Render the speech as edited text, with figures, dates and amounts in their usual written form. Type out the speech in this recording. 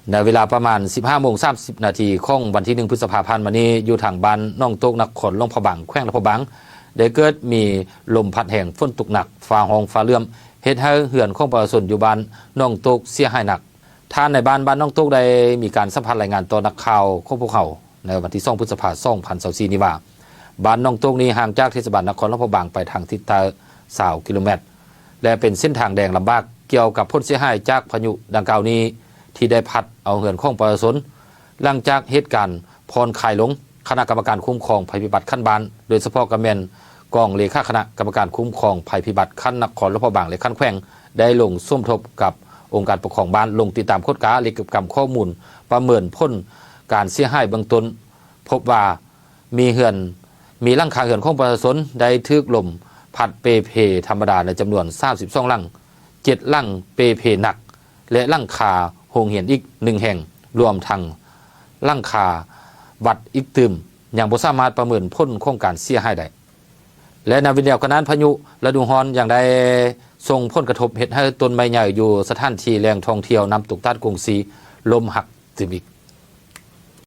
ในเวลาประมาณ 15:30 นาทีของวันที่ 1 พฤษภาพันธ์มานี้อยู่ทางบ้านน้องตกนครหลวงพระบางแขวงหลวงพระบางได้เกิดมีลมพัดแห่งฝนตกหนักฟ้าห้องฟ้าเลื่อมเฮ็ดให้เหือนของประชาชนอยู่บ้านน้องตกเสียหายหนักท่านในบ้านน้องตกได้มีการสัมภาษณ์รายงานต่อนักข่าวของพวกเขาในวันที่ 2 พฤษภาคม 2024 นี้ว่าบ้านน้องตกนี้ห่างจากเทศบาลนครหลวงพระบางไปทางทิศใต้20 กิโลเมตรและเป็นเส้นทางแดงลำบากเกี่ยวกับผลเสียหายจากพายุดังกล่าวนี้ที่ได้พัดเอาเหือนของประชาชนหลังจากเหตุการณ์พรคายลงคณะกรรมการคุ้มครองภัยพิบัติขั้นบ้านโดยเฉพาะกระแมนกองเลขาคณะกรรมการคุ้มครองภัยพิบัติขั้นนครหลวงพระบางและขั้นแขวงได้ลงสมทบกับองค์การปกครองบ้านลงติดตามโคดการและเก็บกำข้อมูลประเมินผลการเสียหายเบื้องต้นพบว่ามีหลังคาเหือนของประชาชนได้ถูกลมพัดเปเพธรรมดาในจำนวน32หลัง7หลังเปเพหนักและหลังคาโรงเรียนอีก1แห่งรวมทั้งหลังคาวัดอีกตึมยังบ่สามารถประเมินผลของการเสียหายได้และในวันเดียวกันนั้นพายุฤดูร้อนยังได้ส่งผลกระทบเฮ็ดให้ต้นไม้ใหญ่อยู่สถานที่แหล่งท่องเที่ยวน้ำตกตาดกรุงศรีลมหักตึมอีก